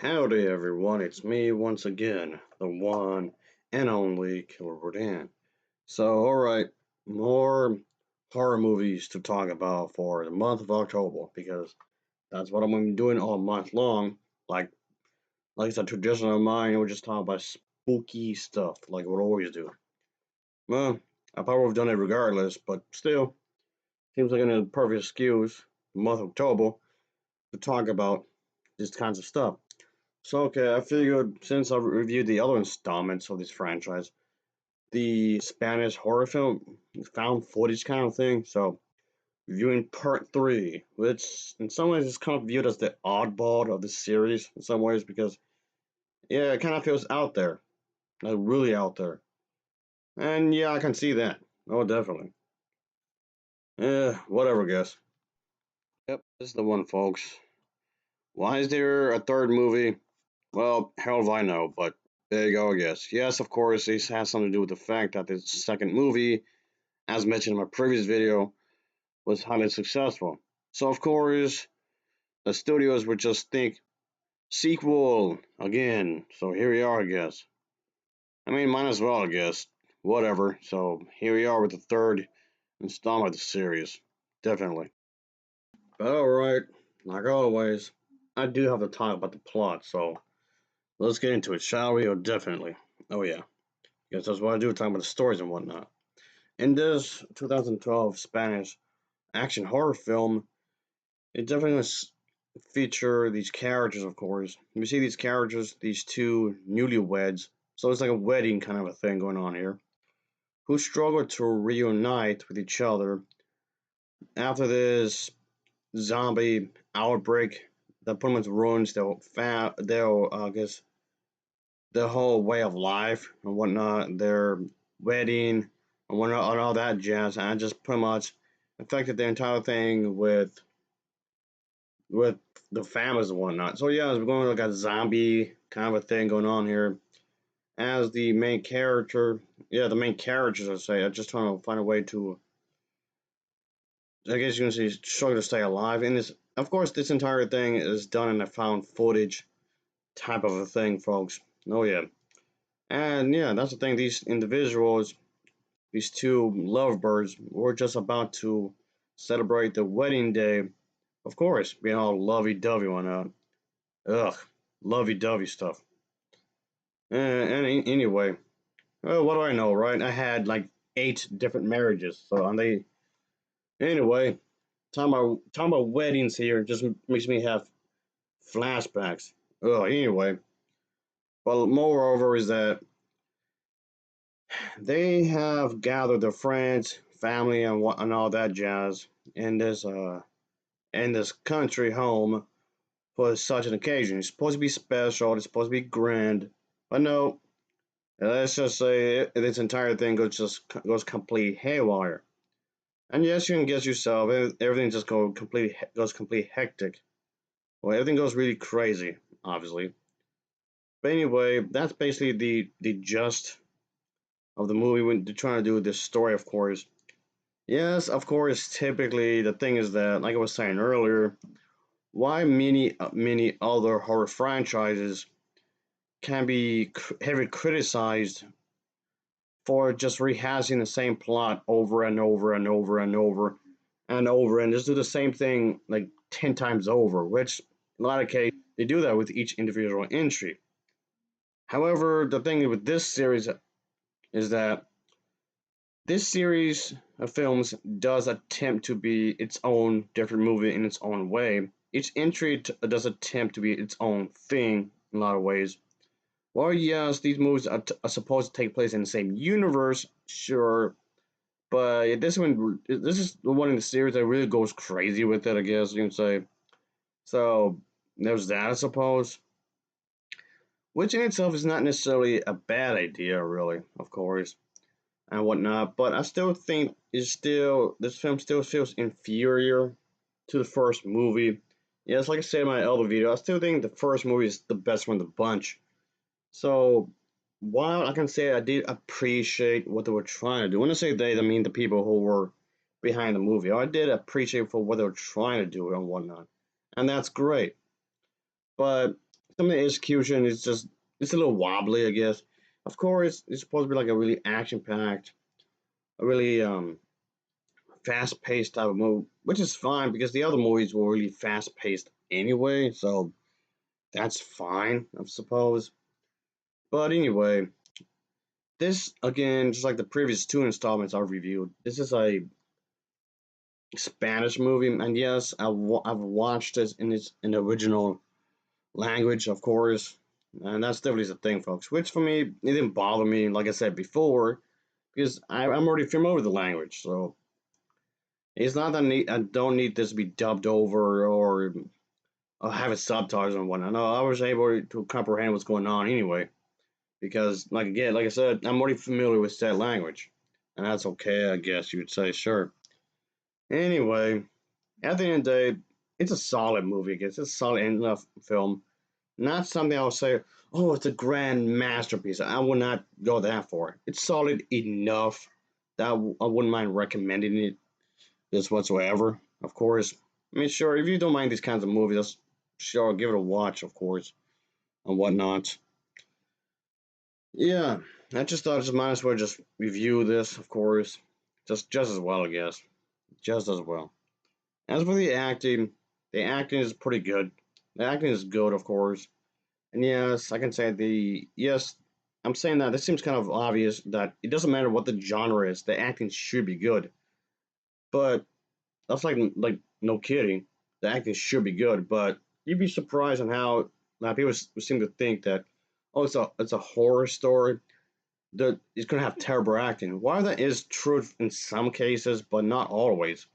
Howdy everyone, it's me once again, the one and only Killer Rodan. So, alright, more horror movies to talk about for the month of October, because that's what I'm going to be doing all month long. Like it's a tradition of mine, we'll just talk about spooky stuff, like we always do. Well, I probably would have done it regardless, but still, seems like a perfect excuse, the month of October, to talk about these kinds of stuff. So, okay, I figured since I reviewed the other installments of this franchise, the Spanish horror film, found footage kind of thing, so reviewing part three, which in some ways is kind of viewed as the oddball of the series in some ways because, yeah, it kind of feels out there, like really out there. And yeah, I can see that. Oh, definitely. Whatever, guess. Yep, this is the one, folks. Why is there a third movie? Well, hell if I know, but there you go, I guess. Yes, of course, this has something to do with the fact that the second movie, as mentioned in my previous video, was highly successful. So, of course, the studios would just think, sequel again. So, here we are, I guess. I mean, might as well, I guess. Whatever. So, here we are with the third installment of the series. Definitely. But alright, like always, I do have to talk about the plot, so let's get into it, shall we? Oh, definitely. Oh, yeah. Because that's what I do, talking about the stories and whatnot. In this 2012 Spanish action horror film, it definitely feature these characters, of course. We see these characters, these two newlyweds, so it's like a wedding kind of a thing going on here, who struggle to reunite with each other after this zombie outbreak that pretty much ruins I guess, their whole way of life and whatnot, their wedding and whatnot, and all that jazz, and just pretty much affected the entire thing with the families and whatnot. So yeah, we're going like a zombie kind of a thing going on here. As the main character, yeah, the main characters, I say, are just trying to find a way to, I guess you can say, struggle to stay alive. And this, of course, this entire thing is done in a found footage type of a thing, folks. Oh yeah, and yeah, that's the thing. These individuals, these two lovebirds, were just about to celebrate the wedding day. Of course, being all lovey-dovey and whatnot. Ugh, lovey-dovey stuff. And anyway, well, what do I know, right? I had like 8 different marriages, so and they anyway. Talking about weddings here just makes me have flashbacks. Anyway, well, moreover is that they have gathered their friends, family, and all that jazz in this country home for such an occasion. It's supposed to be special. It's supposed to be grand, but no. Let's just say this entire thing goes complete haywire. And yes, you can guess yourself. Everything just goes complete hectic. Well, everything goes really crazy, obviously. But anyway, that's basically the gist of the movie when they're trying to do this story. Of course, yes, of course. Typically, the thing is that, like I was saying earlier, why many other horror franchises can be heavily criticized for just rehashing the same plot over and over and over and over and over and just do the same thing like 10 times over, which in a lot of cases they do that with each individual entry. However, the thing with this series is that this series of films does attempt to be its own different movie in its own way. Each entry does attempt to be its own thing in a lot of ways. Well, yes, these movies are supposed to take place in the same universe, sure, but this is the one in the series that really goes crazy with it, I guess you can say. So there's that, I suppose, which in itself is not necessarily a bad idea, really, of course, and whatnot. But I still think this film still feels inferior to the first movie. Yes, like I said in my other video, I still think the first movie is the best one of the bunch. So while I can say I did appreciate what they were trying to do, when I say they, I mean the people who were behind the movie. I did appreciate for what they were trying to do and whatnot, and that's great. But some of the execution is just it's a little wobbly, I guess. Of course, it's supposed to be like a really action packed, a really fast paced type of movie, which is fine because the other movies were really fast paced anyway, so that's fine, I suppose. But anyway, this again, just like the previous two installments I've reviewed, this is a Spanish movie, and yes, I've watched it in the original language, of course, and that's definitely the thing, folks. Which for me, it didn't bother me, like I said before, because I'm already familiar with the language, so it's not that I don't need this to be dubbed over or have it subtitles and whatnot. No, I was able to comprehend what's going on anyway, because like I said, I'm already familiar with that language, and that's okay, I guess you would say, sure. Anyway, at the end of the day, it's a solid movie. I guess it's a solid enough film. Not something I'll say, oh, it's a grand masterpiece. I would not go that far. It's solid enough that I wouldn't mind recommending it just whatsoever. Of course, I mean, sure, if you don't mind these kinds of movies, sure, give it a watch, of course, and whatnot. Yeah, I just thought I just might as well just review this, of course, just as well, I guess, just as well. As for the acting is pretty good. The acting is good, of course. And yes, I can say yes, I'm saying that this seems kind of obvious that it doesn't matter what the genre is, the acting should be good. But that's like no kidding, the acting should be good. But you'd be surprised on how people seem to think that oh, it's a horror story that it's gonna have terrible acting. While that is true in some cases, but not always.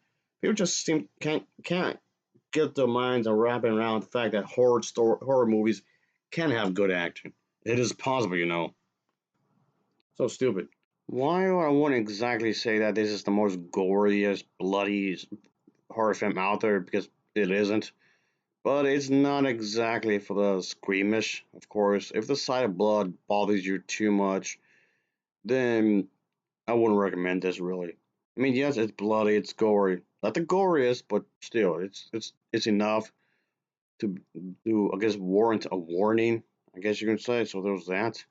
People just seem can't get their minds wrapping around the fact that horror movies can have good acting. It is possible, you know. So stupid. Why I wouldn't exactly say that this is the most goriest, bloody horror film out there because it isn't. But it's not exactly for the squeamish, of course. If the sight of blood bothers you too much, then I wouldn't recommend this really. I mean, yes, it's bloody, it's gory. Not the goriest, but still, it's enough to I guess warrant a warning. I guess you can say. So there's that.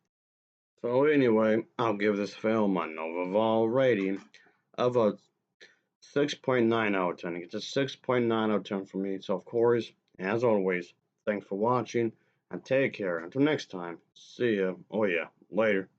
So anyway, I'll give this film a Novaval rating of a 6.9 out of 10. It's a 6.9 out of 10 for me. So of course, as always, thanks for watching and take care. Until next time, see ya. Oh yeah, later.